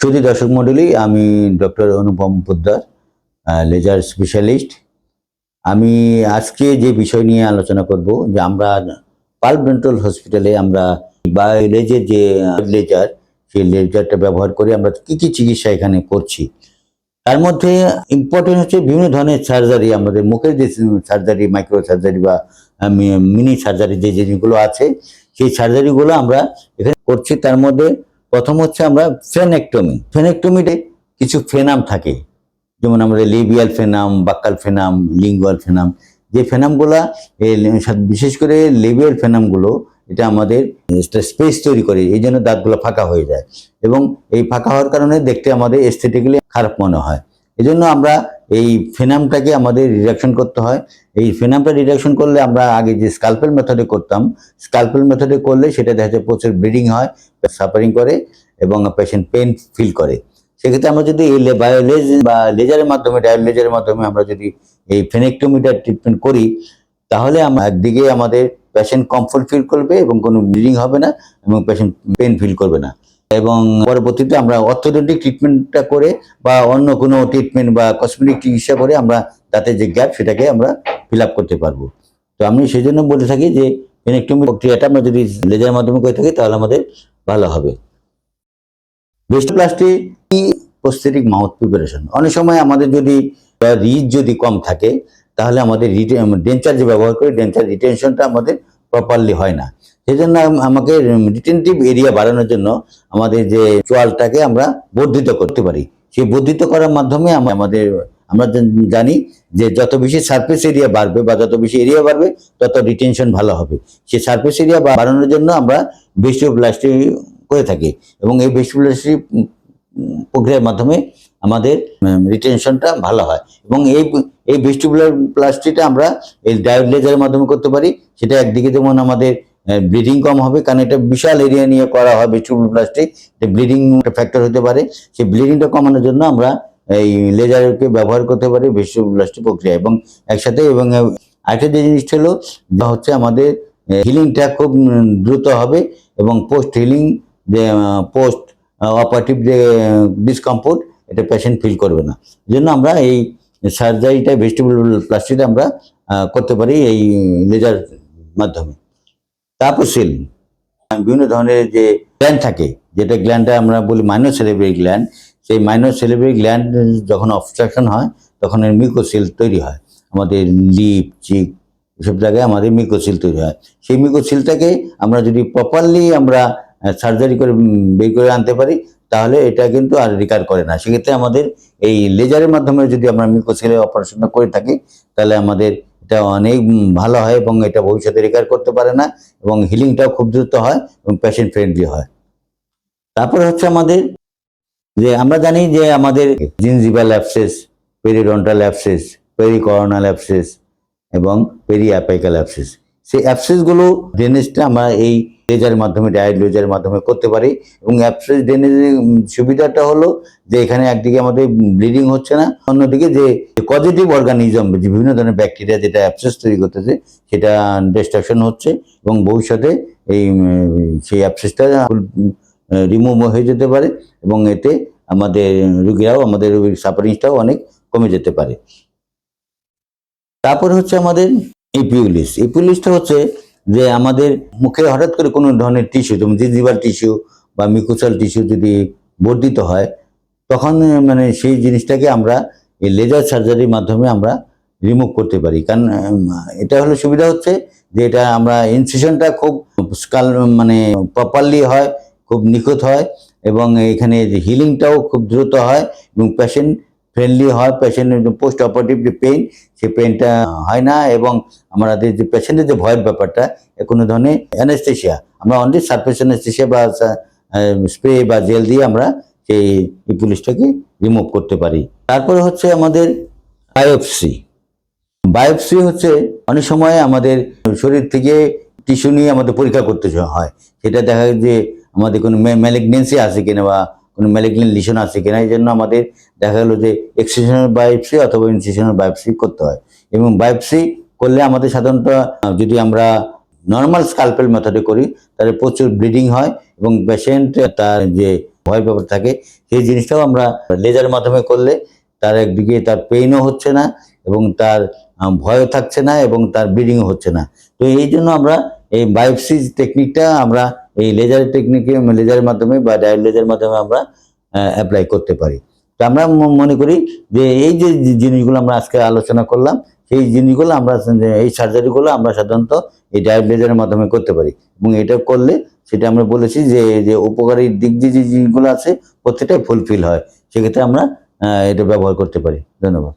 সুধী দর্শক মণ্ডলী, আমি ডক্টর অনুপম পোদ্দার, লেজার স্পেশালিস্ট। আমি আজকে যে বিষয় নিয়ে আলোচনা করব যে আমরা পালস ডেন্টাল হসপিটালে আমরা বায়োলেজের যে লেজার, সেই লেজারটা ব্যবহার করে আমরা কি কি চিকিৎসা এখানে করছি। তার মধ্যে ইম্পর্টেন্ট হচ্ছে বিভিন্ন ধরনের সার্জারি, আমাদের মুখের যে সার্জারি, মাইক্রো সার্জারি বা মিনি সার্জারি যে জিনিসগুলো আছে, সেই সার্জারিগুলো আমরা এখানে করছি। তার মধ্যে প্রথম হচ্ছে আমরা ফেনেক্টমি। ফেনেক্টমিতে কিছু ফেনাম থাকে, যেমন আমাদের লিবিয়াল ফেনাম, বাক্কাল ফেনাম, লিঙ্গুয়াল ফেনাম। যে ফেনামগুলা, বিশেষ করে লিবিয়াল ফেনামগুলো, এটা আমাদের স্পেস তৈরি করে, এই জন্য দাঁতগুলো ফাঁকা হয়ে যায় এবং এই ফাঁকা হওয়ার কারণে দেখতে আমাদের এস্থেটিক্যালি খারাপ মনে হয়। এই জন্য আমরা এই ফেনামটাকে আমাদের রিডাকশন করতে হয়। এই ফেনামটা রিডাকশন করলে আমরা আগে যে স্কালপেল মেথডে করতাম, স্কালপেল মেথডে করলে সেটা দেখা যায় প্রচুর ব্লিডিং হয়, সাফারিং করে এবং পেশেন্ট পেন ফিল করে। সেক্ষেত্রে আমরা যদি এই বায়োলেজ বা লেজারের মাধ্যমে, ডায়োড লেজারের মাধ্যমে আমরা যদি এই ফেনেক্টমিটার ট্রিটমেন্ট করি, তাহলে একদিকে আমাদের পেশেন্ট কমফোর্ট ফিল করবে এবং কোনো ব্লিডিং হবে না এবং পেশেন্ট পেন ফিল করবে না। এবং পরবর্তীতে আমরা অর্থোডন্টিক ট্রিটমেন্টটা করে বা অন্য কোনো ট্রিটমেন্ট বা কসমেটিক চিকিৎসা করে আমরা তাতে যে গ্যাপ, সেটাকে আমরা ফিল আপ করতে পারবো। তো আমি সেই জন্য বলে থাকি যে ফেনেক্টমি প্রক্রিয়াটা আমরা যদি লেজারের মাধ্যমে করে থাকি তাহলে আমাদের ভালো হবে। ভেস্টোপ্লাস্টি কি প্রস্থেটিক মাউথ প্রিপারেশন। অনেক সময় আমাদের যদি রিচ যদি কম থাকে, তাহলে আমাদের ডেঞ্চার যে ব্যবহার করি, ডেঞ্চার রিটেনশনটা আমাদের প্রপারলি হয় না। সেই জন্য আমাকে রিটেনটিভ এরিয়া বাড়ানোর জন্য আমাদের যে চোয়ালটাকে আমরা বর্ধিত করতে পারি। সেই বর্ধিত করার মাধ্যমে আমরা জানি যে যত বেশি সারফেস এরিয়া বাড়বে বা যত বেশি এরিয়া বাড়বে, তত রিটেনশন ভালো হবে। সেই সারফেস এরিয়া বাড়ানোর জন্য আমরা ভেস্টোপ্লাস্টি করে থাকি এবং এই ভেস্টোপ্লাস্টি প্রক্রিয়ার মাধ্যমে আমাদের রিটেনশনটা ভালো হয়। এবং এই ভেস্টোপ্লাস্টিটা আমরা এই ডায়োড লেজারের মাধ্যমে করতে পারি। সেটা একদিকে যেমন আমাদের ব্লিডিং কম হবে, কারণ এটা বিশাল এরিয়া নিয়ে করা হয় ভেস্টোপ্লাস্টি, ব্লিডিং ফ্যাক্টর হতে পারে। সেই ব্লিডিংটা কমানোর জন্য আমরা এই লেজারকে ব্যবহার করতে পারি ভেস্টোপ্লাস্টি প্রক্রিয়া। এবং একসাথে এবং আরেকটা যে জিনিসটা হচ্ছে আমাদের হিলিংটা খুব দ্রুত হবে এবং পোস্ট হিলিং যে পোস্ট অপারেটিভ যে ডিসকমফোর্ট, এটা পেশেন্ট ফিল করবে না। এই জন্য আমরা এই সার্জারিটা ভেস্টোপ্লাস্টিটা আমরা করতে পারি এই লেজার মাধ্যমে। তারপর সিলিং, বিভিন্ন ধরনের যে গ্ল্যান্ড থাকে, যেটা গ্ল্যান্ডটা আমরা বলি মাইনর সেলিব্রি গ্ল্যান্ড, সেই মাইনর সেলিব্রি গ্ল্যান্ড যখন অবস্ট্রাকশন হয়, তখন এর মিউকোসিল তৈরি হয়। আমাদের লিপ, চিক, এসব জায়গায় আমাদের মিউকোসিল তৈরি হয়। সেই মিউকোসিলটাকে আমরা যদি প্রপারলি আমরা সার্জারি করে বের করে আনতে পারি, তাহলে এটা কিন্তু আর রিকার করে না। সেক্ষেত্রে আমাদের এই লেজারের মাধ্যমে যদি আমরা মিউকোসিলের অপারেশনটা করে থাকি, তাহলে আমাদের এটা অনেক ভালো হয় এবং এটা ভবিষ্যতে রিকার করতে পারে না এবং হিলিংটাও খুব দ্রুত হয় এবং পেশেন্ট ফ্রেন্ডলি হয়। তারপরে হচ্ছে আমাদের যে আমরা জানি যে আমাদের জিনজিভাল অ্যাবসেস, পেরিডন্টাল অ্যাবসেস, পেরিকরোনাল অ্যাবসেস এবং পেরিঅ্যাপিক্যাল অ্যাবসেস, সেই অ্যাবসেসগুলো ড্রেনেজটা আমরা এই লেজারের মাধ্যমে, ডায়োড লেজারের মাধ্যমে করতে পারি। এবং অ্যাবসেস ড্রেনেজের সুবিধাটা হলো যে এখানে একদিকে আমাদের ব্লিডিং হচ্ছে না, অন্যদিকে যে পজিটিভ অর্গানিজম, যে বিভিন্ন ধরনের ব্যাকটেরিয়া যেটা অ্যাবসেস তৈরি করতেছে, সেটা ডিস্ট্রাকশন হচ্ছে এবং ভবিষ্যতে এই সেই অ্যাবসেসটা রিমুভ হয়ে যেতে পারে এবং এতে আমাদের রোগীর সাফারিংটাও অনেক কমে যেতে পারে। তারপরে হচ্ছে আমাদের ইপিউলিস। ইপিউলিসটা হচ্ছে যে আমাদের মুখে হঠাৎ করে কোনো ধরনের টিস্যু, যেমন জিঞ্জিভাল টিস্যু বা মিউকোসাল টিস্যু যদি বর্ধিত হয়, তখন মানে সেই জিনিসটাকে আমরা এই লেজার সার্জারির মাধ্যমে আমরা রিমুভ করতে পারি। কারণ এটা হলো সুবিধা হচ্ছে যে এটা আমরা ইনসিশনটা খুব মানে প্রপারলি হয়, খুব নিখুঁত হয় এবং এখানে হিলিংটাও খুব দ্রুত হয় এবং পেশেন্ট ফ্রেন্ডলি হয়। পেশেন্টের পোস্ট অপারেটিভ যে পেইন, সেই পেইনটা হয় না এবং আমাদের যে পেশেন্টের যে ভয়ের ব্যাপারটা, কোনো ধরনের অ্যানেস্থেশিয়া, আমরা অনলি সারফেস অ্যানেস্থেশিয়া বা স্প্রে বা জেল দিয়ে আমরা সেই ইপিউলিসটাকে রিমুভ করতে পারি। তারপরে হচ্ছে আমাদের বায়োপসি। বায়োপসি হচ্ছে অনেক সময় আমাদের শরীর থেকে টিস্যু নিয়ে আমাদের পরীক্ষা করতে হয়। সেটা দেখা যায় যে আমাদের কোনো ম্যালিগনেন্সি আছে কিনা বা কোনো ম্যালিগনেন্ট লিশন আছে কিনা, এই জন্য আমাদের দেখা গেলো যে এক্সিশনাল বায়োপসি অথবা ইনসিশনাল বায়োপসি করতে হয়। এবং বায়োপসি করলে আমাদের সাধারণত যদি আমরা নর্মাল স্কালপেল মেথডে করি, তাহলে প্রচুর ব্লিডিং হয় এবং পেশেন্ট তার যে ভয় ব্যাপার থাকে, সেই জিনিসটাও আমরা লেজারের মাধ্যমে করলে তার একদিকে তার পেইনও হচ্ছে না এবং তার ভয়ও থাকছে না এবং তার ব্লিডিংও হচ্ছে না। তো এই জন্য আমরা এই বায়োপসি টেকনিকটা আমরা এই লেজারের মাধ্যমে বা ডায়োড লেজারের মাধ্যমে আমরা অ্যাপ্লাই করতে পারি। তো আমরা মনে করি যে এই যে জিনিসগুলো আমরা আজকে আলোচনা করলাম, সেই জিনিসগুলো আমরা এই সার্জারিগুলো আমরা সাধারণত এই ডায়োড লেজারের মাধ্যমে করতে পারি এবং এটা করলে সেটা আমরা বলেছি যে যে উপকারী দিক যে জিনিসগুলো আছে প্রত্যেকটাই ফুলফিল হয়, সেক্ষেত্রে আমরা এটা ব্যবহার করতে পারি। ধন্যবাদ।